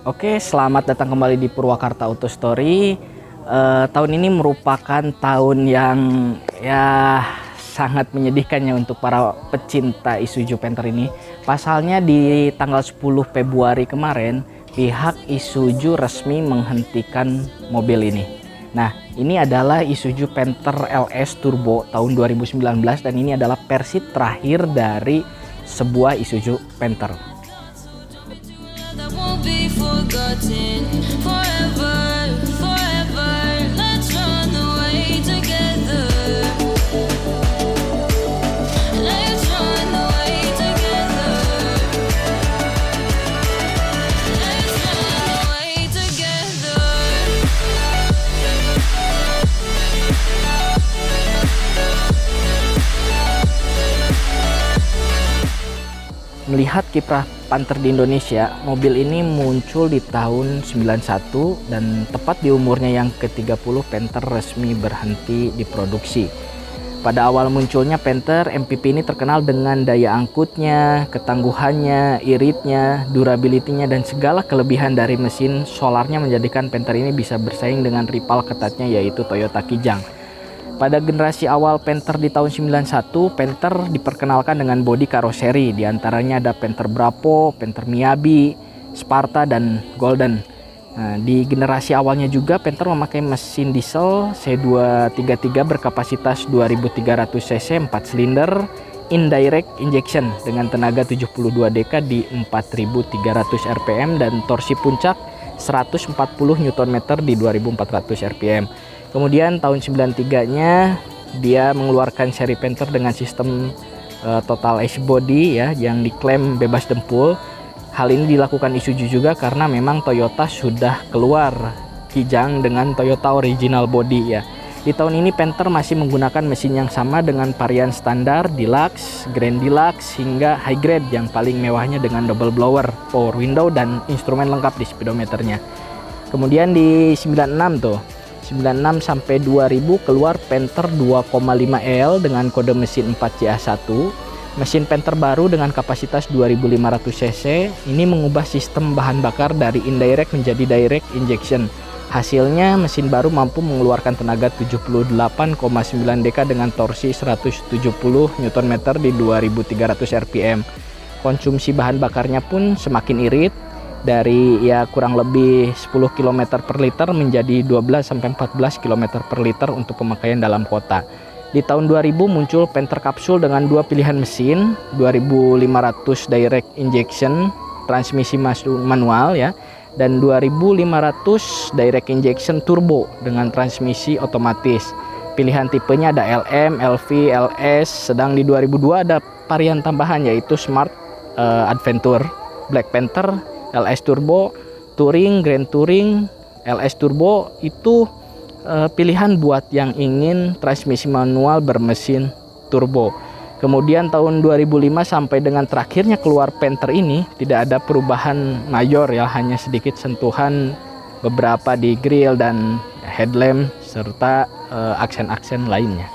Oke, selamat datang kembali di Purwakarta Auto Story. Tahun ini merupakan tahun yang ya sangat menyedihkannya untuk para pecinta Isuzu Panther ini. Pasalnya di tanggal 10 Februari kemarin, pihak Isuzu resmi menghentikan mobil ini. Nah, ini adalah Isuzu Panther LS Turbo tahun 2019 dan ini adalah versi terakhir dari sebuah Isuzu Panther. That won't be forgotten forever, forever. Let's run away together. Let's run away together. Let's run away together. Melihat kiprah Panther di Indonesia, mobil ini muncul di tahun 91 dan tepat di umurnya yang ke-30 Panther resmi berhenti diproduksi. Pada awal munculnya Panther, MPV ini terkenal dengan daya angkutnya, ketangguhannya, iritnya, durability-nya, dan segala kelebihan dari mesin solarnya menjadikan Panther ini bisa bersaing dengan rival ketatnya yaitu Toyota Kijang. Pada generasi awal Panther di tahun 91, Panther diperkenalkan dengan bodi karoseri. Di antaranya ada Panther Bravo, Panther Miyabi, Sparta, dan Golden. Nah, di generasi awalnya juga Panther memakai mesin diesel C233 berkapasitas 2300 cc 4 silinder indirect injection dengan tenaga 72 dk di 4300 rpm dan torsi puncak 140 Nm di 2400 rpm. Kemudian tahun 93-nya dia mengeluarkan seri Panther dengan sistem total AC body ya yang diklaim bebas dempul. Hal ini dilakukan Isuzu juga karena memang Toyota sudah keluar Kijang dengan Toyota original body ya. Di tahun ini Panther masih menggunakan mesin yang sama dengan varian standar, deluxe, grand deluxe hingga high grade yang paling mewahnya dengan double blower, power window dan instrumen lengkap di speedometernya. Kemudian di 96 tuh 96 sampai 2000 keluar Panther 2,5L dengan kode mesin 4CA1. Mesin Panther baru dengan kapasitas 2500 cc ini mengubah sistem bahan bakar dari indirect menjadi direct injection. Hasilnya mesin baru mampu mengeluarkan tenaga 78,9 dk dengan torsi 170 Nm di 2300 rpm. Konsumsi bahan bakarnya pun semakin irit, dari ya kurang lebih 10 km per liter menjadi 12-14 km per liter untuk pemakaian dalam kota. Di tahun 2000 muncul Panther Capsule dengan dua pilihan mesin, 2500 direct injection transmisi manual ya, dan 2500 direct injection turbo dengan transmisi otomatis. Pilihan tipenya ada LM, LV, LS, sedang di 2002 ada varian tambahan yaitu Smart Adventure, Black Panther, LS Turbo, Touring, Grand Touring. LS Turbo itu pilihan buat yang ingin transmisi manual bermesin turbo. Kemudian tahun 2005 sampai dengan terakhirnya keluar Panther ini tidak ada perubahan mayor ya, hanya sedikit sentuhan beberapa di grill dan headlamp serta aksen-aksen lainnya.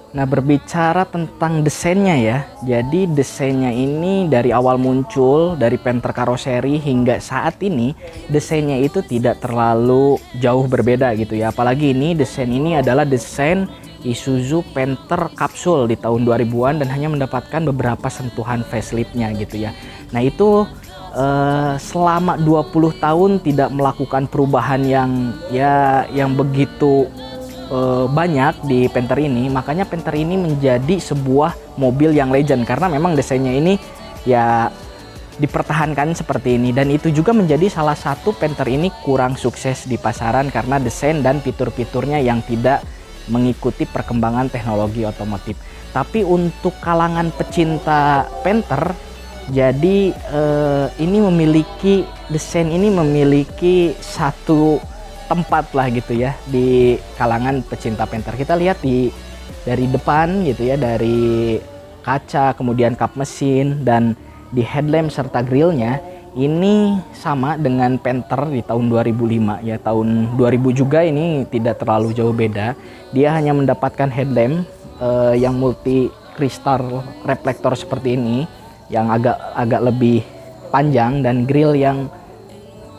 Nah, berbicara tentang desainnya ya, jadi desainnya ini dari awal muncul dari Panther karoseri hingga saat ini desainnya itu tidak terlalu jauh berbeda gitu ya. Apalagi ini desain ini adalah desain Isuzu Panther Capsule di tahun 2000-an dan hanya mendapatkan beberapa sentuhan faceliftnya gitu ya. Nah itu selama 20 tahun tidak melakukan perubahan yang begitu banyak di Panther ini, makanya Panther ini menjadi sebuah mobil yang legend karena memang desainnya ini ya dipertahankan seperti ini, dan itu juga menjadi salah satu Panther ini kurang sukses di pasaran karena desain dan fitur-fiturnya yang tidak mengikuti perkembangan teknologi otomotif. Tapi untuk kalangan pecinta Panther, jadi ini memiliki desain ini memiliki satu tempat lah gitu ya di kalangan pecinta Panther. Kita lihat dari depan gitu ya, dari kaca, kemudian kap mesin dan di headlamp serta grillnya ini sama dengan Panther di tahun 2005 ya. Tahun 2000 juga ini tidak terlalu jauh beda. Dia hanya mendapatkan headlamp yang multi kristal reflektor seperti ini yang agak lebih panjang dan grill yang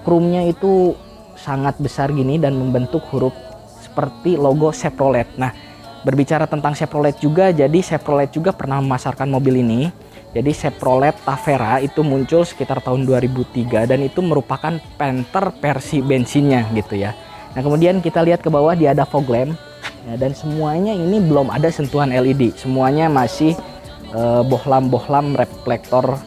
chrome-nya itu sangat besar gini dan membentuk huruf seperti logo Chevrolet. Nah, berbicara tentang Chevrolet juga, jadi Chevrolet juga pernah memasarkan mobil ini. Jadi Chevrolet Tavera itu muncul sekitar tahun 2003 dan itu merupakan Panther versi bensinnya gitu ya. Nah, kemudian kita lihat ke bawah dia ada fog lamp ya, dan semuanya ini belum ada sentuhan LED. Semuanya masih bohlam-bohlam reflektor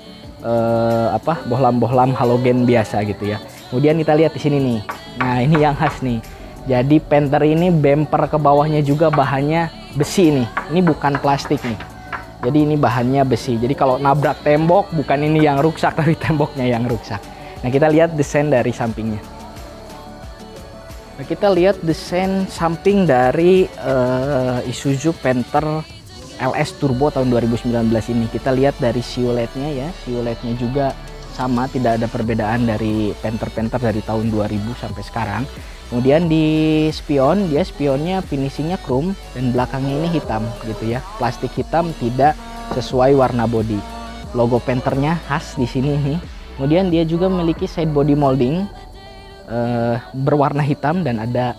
bohlam-bohlam halogen biasa gitu ya. Kemudian kita lihat di sini nih. Nah, ini yang khas nih. Jadi Panther ini bumper ke bawahnya juga bahannya besi nih. Ini bukan plastik nih. Jadi ini bahannya besi. Jadi kalau nabrak tembok bukan ini yang rusak tapi temboknya yang rusak. Nah, kita lihat desain dari sampingnya. Nah, kita lihat desain samping dari Isuzu Panther LS Turbo tahun 2019 ini. Kita lihat dari siluetnya ya. Siluetnya juga sama, tidak ada perbedaan dari Panther dari tahun 2000 sampai sekarang. Kemudian di spion, dia spionnya finishingnya chrome dan belakangnya ini hitam gitu ya, plastik hitam tidak sesuai warna body. Logo Panthernya khas di sini nih. Kemudian dia juga memiliki side body molding berwarna hitam dan ada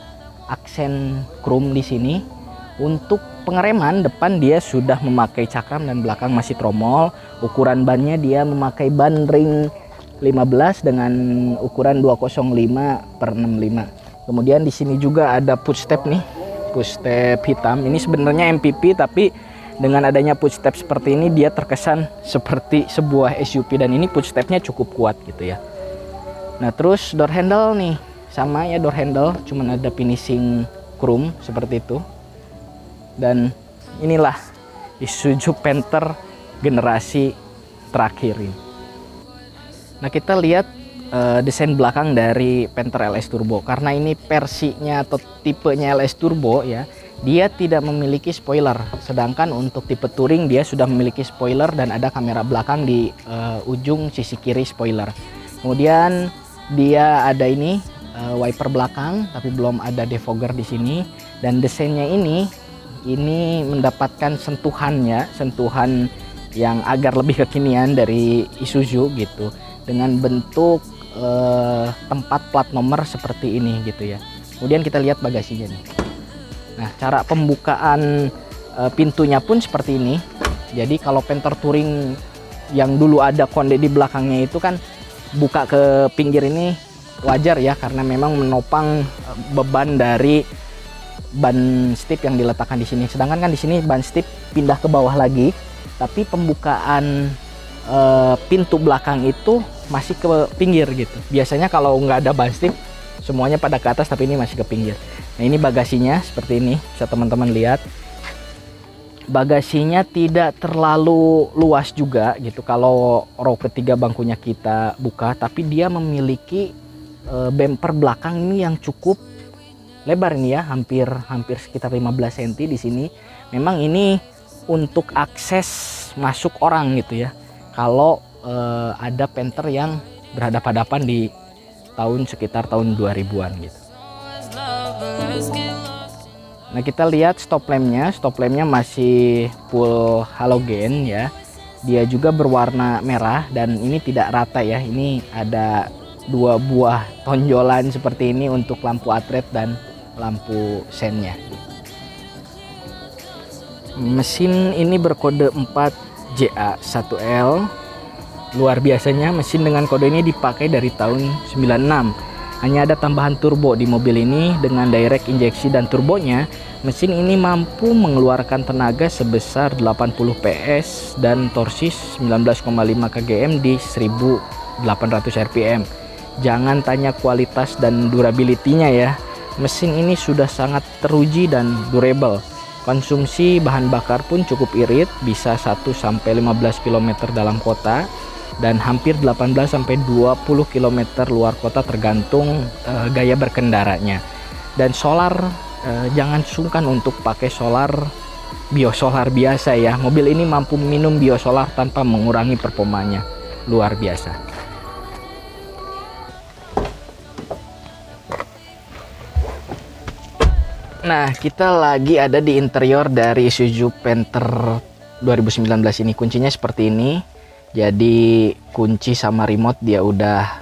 aksen chrome di sini. Untuk pengereman depan dia sudah memakai cakram dan belakang masih tromol. Ukuran bannya dia memakai ban ring 15 dengan ukuran 205/65. Kemudian di sini juga ada push step nih, push step hitam. Ini sebenarnya MPP tapi dengan adanya push step seperti ini dia terkesan seperti sebuah SUV dan ini push stepnya cukup kuat gitu ya. Nah, terus door handle nih sama ya, door handle cuman ada finishing chrome seperti itu. Dan inilah Isuzu Panther generasi terakhir ini. Nah, kita lihat desain belakang dari Panther LS Turbo. Karena ini versinya atau tipenya LS Turbo ya, dia tidak memiliki spoiler. Sedangkan untuk tipe touring dia sudah memiliki spoiler dan ada kamera belakang di ujung sisi kiri spoiler. Kemudian dia ada ini wiper belakang tapi belum ada defogger di sini, dan desainnya ini mendapatkan sentuhan yang agar lebih kekinian dari Isuzu gitu, dengan bentuk tempat plat nomor seperti ini gitu ya. Kemudian kita lihat bagasinya nih. Nah, cara pembukaan pintunya pun seperti ini. Jadi kalau Panther Touring yang dulu ada konde di belakangnya itu kan buka ke pinggir ini wajar ya, karena memang menopang beban dari ban stip yang diletakkan di sini. Sedangkan kan di sini ban stip pindah ke bawah lagi, tapi pembukaan pintu belakang itu masih ke pinggir gitu. Biasanya kalau nggak ada ban stip semuanya pada ke atas, tapi ini masih ke pinggir. Nah, ini bagasinya seperti ini, bisa teman-teman lihat. Bagasinya tidak terlalu luas juga gitu kalau row ketiga bangkunya kita buka, tapi dia memiliki bumper belakang ini yang cukup lebar ini ya, hampir sekitar 15 cm di sini. Memang ini untuk akses masuk orang gitu ya. Kalau ada Panther yang berhadapan-hadapan di sekitar tahun 2000-an gitu. Nah, kita lihat stop lampnya masih full halogen ya. Dia juga berwarna merah dan ini tidak rata ya. Ini ada 2 buah tonjolan seperti ini untuk lampu atret dan lampu sennya. Mesin ini berkode 4JA1L. Luar biasanya mesin dengan kode ini dipakai dari tahun 96. Hanya ada tambahan turbo di mobil ini. Dengan direct injeksi dan turbonya, mesin ini mampu mengeluarkan tenaga sebesar 80 PS dan torsi 19,5 kgm di 1800 rpm. Jangan tanya kualitas dan durability-nya ya. Mesin ini sudah sangat teruji dan durable. Konsumsi bahan bakar pun cukup irit, bisa 1-15 km dalam kota dan hampir 18-20 km luar kota tergantung gaya berkendaranya. Dan solar, jangan sungkan untuk pakai biosolar biasa ya. Mobil ini mampu minum biosolar tanpa mengurangi performanya. Luar biasa. Nah, kita lagi ada di interior dari Isuzu Panther 2019 ini. Kuncinya seperti ini. Jadi kunci sama remote dia udah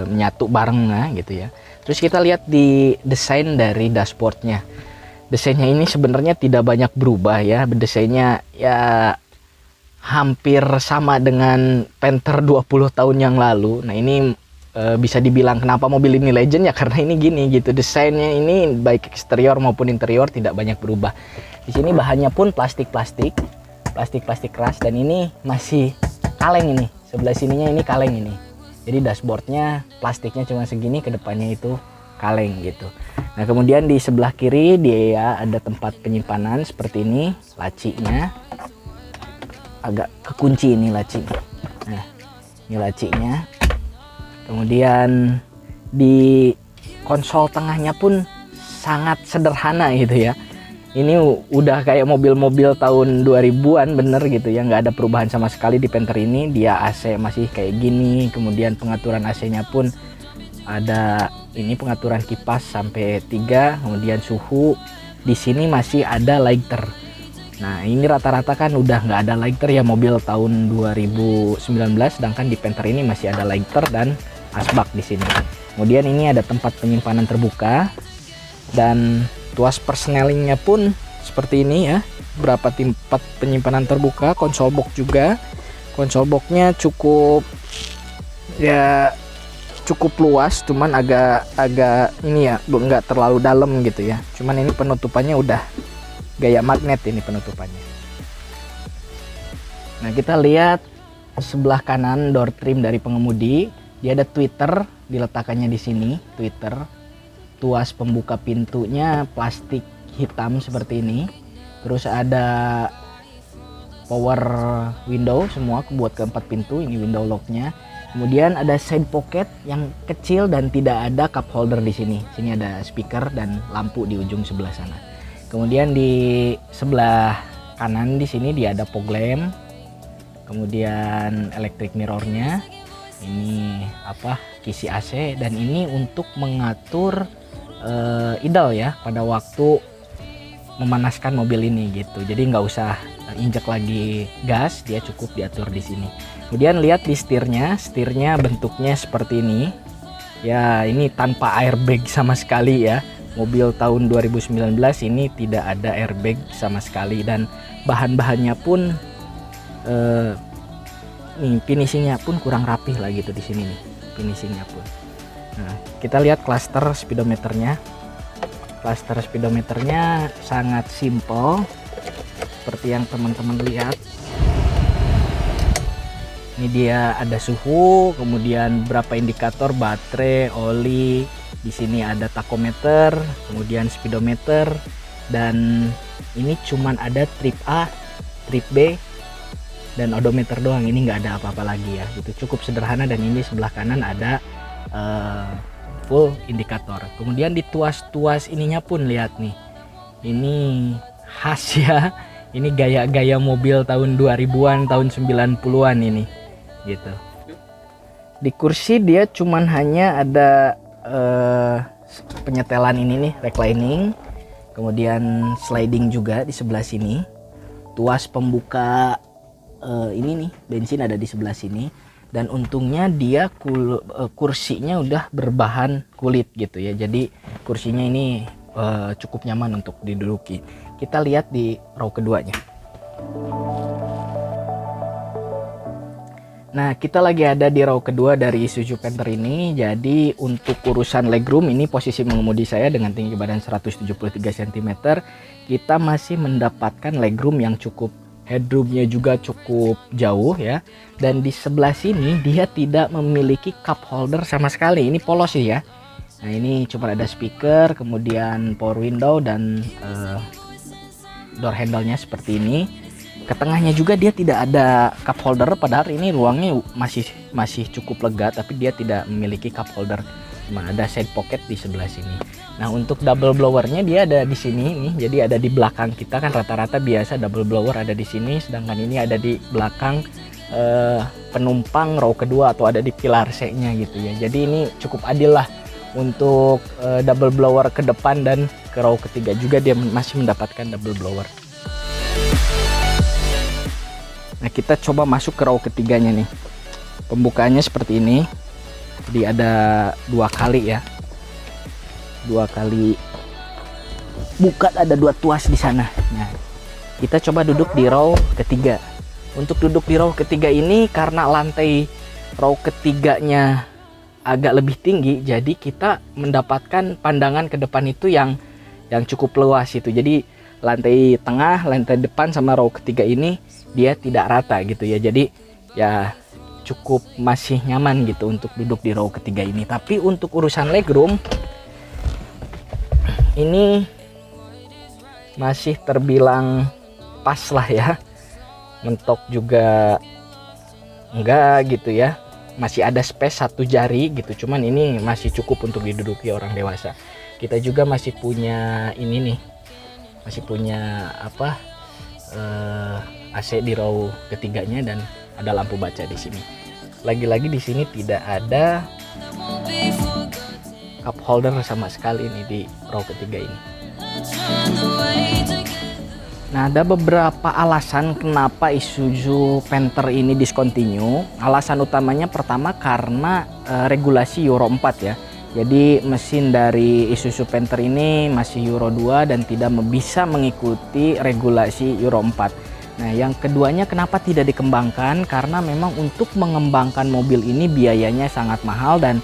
menyatu bareng gitu ya. Terus kita lihat di desain dari dashboardnya. Desainnya ini sebenarnya tidak banyak berubah ya. Desainnya ya hampir sama dengan Panther 20 tahun yang lalu. Nah ini bisa dibilang kenapa mobil ini legend ya, karena ini gini gitu. Desainnya ini baik eksterior maupun interior tidak banyak berubah. Di sini bahannya pun plastik keras, dan ini masih kaleng ini. Sebelah sininya ini kaleng ini. Jadi dashboardnya plastiknya cuma segini, kedepannya itu kaleng gitu. Nah kemudian di sebelah kiri dia ada tempat penyimpanan seperti ini, lacinya agak kekunci ini lacinya. Nah ini lacinya. Kemudian di konsol tengahnya pun sangat sederhana gitu ya. Ini udah kayak mobil-mobil tahun 2000-an bener gitu ya, nggak ada perubahan sama sekali di Panther ini. Dia AC masih kayak gini, kemudian pengaturan AC-nya pun ada ini pengaturan kipas sampai 3, kemudian suhu. Di sini masih ada lighter. Nah ini rata-rata kan udah nggak ada lighter ya mobil tahun 2019, sedangkan di Panther ini masih ada lighter dan asbak di sini. Kemudian ini ada tempat penyimpanan terbuka dan tuas persnelingnya pun seperti ini ya. Berapa tempat penyimpanan terbuka, konsol box juga. Konsol boxnya cukup luas, cuman agak ini ya, nggak terlalu dalam gitu ya. Cuman ini penutupannya udah gaya magnet ini penutupannya. Nah kita lihat sebelah kanan door trim dari pengemudi, dia ada tweeter diletakkannya di sini, tweeter. Tuas pembuka pintunya plastik hitam seperti ini. Terus ada power window semua buat keempat pintu, ini window locknya. Kemudian ada side pocket yang kecil dan tidak ada cup holder di sini. Sini ada speaker dan lampu di ujung sebelah sana. Kemudian di sebelah kanan di sini dia ada fog lamp. Kemudian electric mirrornya. Ini kisi AC, dan ini untuk mengatur idle ya pada waktu memanaskan mobil ini gitu. Jadi nggak usah injek lagi gas, dia cukup diatur di sini. Kemudian lihat di setirnya bentuknya seperti ini. Ya ini tanpa airbag sama sekali ya. Mobil tahun 2019 ini tidak ada airbag sama sekali, dan bahan-bahannya pun nih finishingnya pun kurang rapih lah gitu di sini nih finishingnya pun. Nah, kita lihat cluster speedometernya. Cluster speedometernya sangat simple seperti yang teman-teman lihat. Ini dia ada suhu, kemudian berapa indikator, baterai, oli. Di sini ada tachometer, kemudian speedometer, dan ini cuman ada trip A, trip B, dan odometer doang. Ini nggak ada apa-apa lagi ya. Gitu, cukup sederhana. Dan ini sebelah kanan ada full indikator. Kemudian di tuas-tuas ininya pun lihat nih, ini khas ya, ini gaya-gaya mobil tahun 2000-an, tahun 90-an ini gitu. Di kursi dia cuman hanya ada penyetelan ini nih, reclining, kemudian sliding juga di sebelah sini. Tuas pembuka ini nih bensin ada di sebelah sini. Dan untungnya dia kursinya udah berbahan kulit gitu ya. Jadi kursinya ini cukup nyaman untuk diduduki. Kita lihat di row keduanya. Nah kita lagi ada di row kedua dari Isuzu Panther ini. Jadi untuk urusan legroom, ini posisi mengemudi saya dengan tinggi badan 173 cm. Kita masih mendapatkan legroom yang cukup, headroomnya juga cukup jauh ya. Dan di sebelah sini dia tidak memiliki cup holder sama sekali. Ini polos sih ya. Nah ini cuma ada speaker, kemudian power window, dan door handle-nya seperti ini. Ke tengahnya juga dia tidak ada cup holder, padahal ini ruangnya masih cukup lega, tapi dia tidak memiliki cup holder. Cuma ada side pocket di sebelah sini. Nah untuk double blowernya dia ada di sini nih, jadi ada di belakang kita kan. Rata-rata biasa double blower ada di sini, sedangkan ini ada di belakang penumpang row kedua atau ada di pilar C-nya gitu ya. Jadi ini cukup adil lah untuk double blower ke depan, dan ke row ketiga juga dia masih mendapatkan double blower. Nah, kita coba masuk ke row ketiganya nih. Pembukaannya seperti ini. Jadi ada 2 kali ya. 2 kali buka, ada 2 tuas di sana. Nah, kita coba duduk di row ketiga. Untuk duduk di row ketiga ini karena lantai row ketiganya agak lebih tinggi, jadi kita mendapatkan pandangan ke depan itu yang cukup luas itu. Jadi lantai tengah, lantai depan sama row ketiga ini dia tidak rata gitu ya. Jadi ya cukup masih nyaman gitu untuk duduk di row ketiga ini. Tapi untuk urusan legroom ini masih terbilang pas lah ya. Mentok juga enggak gitu ya. Masih ada space 1 jari gitu, cuman ini masih cukup untuk diduduki orang dewasa. Kita juga masih punya ini nih, masih punya apa, AC di row ketiganya dan ada lampu baca di sini. Lagi-lagi di sini tidak ada that won't be forgotten. cup holder sama sekali nih di row ketiga ini. Let's run away together. Nah, ada beberapa alasan kenapa Isuzu Panther ini discontinue. Alasan utamanya pertama karena regulasi Euro 4 ya. Jadi mesin dari Isuzu Panther ini masih Euro 2 dan tidak bisa mengikuti regulasi Euro 4. Nah, yang keduanya kenapa tidak dikembangkan? Karena memang untuk mengembangkan mobil ini biayanya sangat mahal dan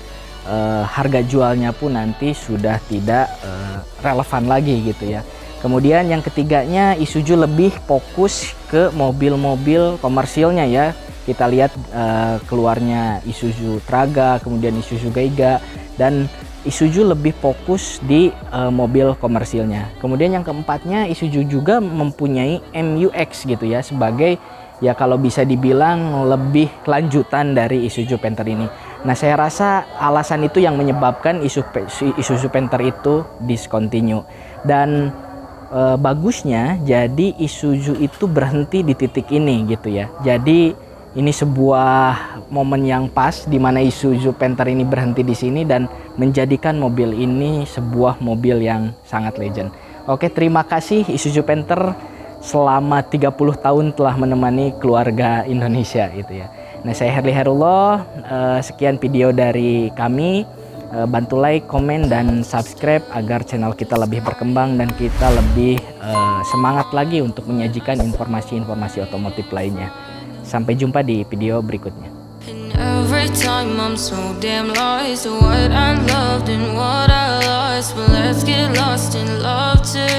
harga jualnya pun nanti sudah tidak relevan lagi gitu ya. Kemudian yang ketiganya, Isuzu lebih fokus ke mobil-mobil komersilnya ya. Kita lihat keluarnya Isuzu Traga, kemudian Isuzu Gaiga, dan Isuzu lebih fokus di mobil komersilnya. Kemudian yang keempatnya, Isuzu juga mempunyai MU-X gitu ya, sebagai ya kalau bisa dibilang lebih lanjutan dari Isuzu Panther ini. Nah, saya rasa alasan itu yang menyebabkan Isuzu Panther itu discontinue. Dan bagusnya jadi Isuzu itu berhenti di titik ini gitu ya. Jadi ini sebuah momen yang pas di mana Isuzu Panther ini berhenti di sini dan menjadikan mobil ini sebuah mobil yang sangat legend. Oke, terima kasih Isuzu Panther selama 30 tahun telah menemani keluarga Indonesia gitu ya. Nah, saya Herli Herullah, sekian video dari kami. Bantu like, komen, dan subscribe agar channel kita lebih berkembang dan kita lebih semangat lagi untuk menyajikan informasi-informasi otomotif lainnya. Sampai jumpa di video berikutnya. And every time I'm so damn lost to what I loved and what I lost. But let's get lost in love too.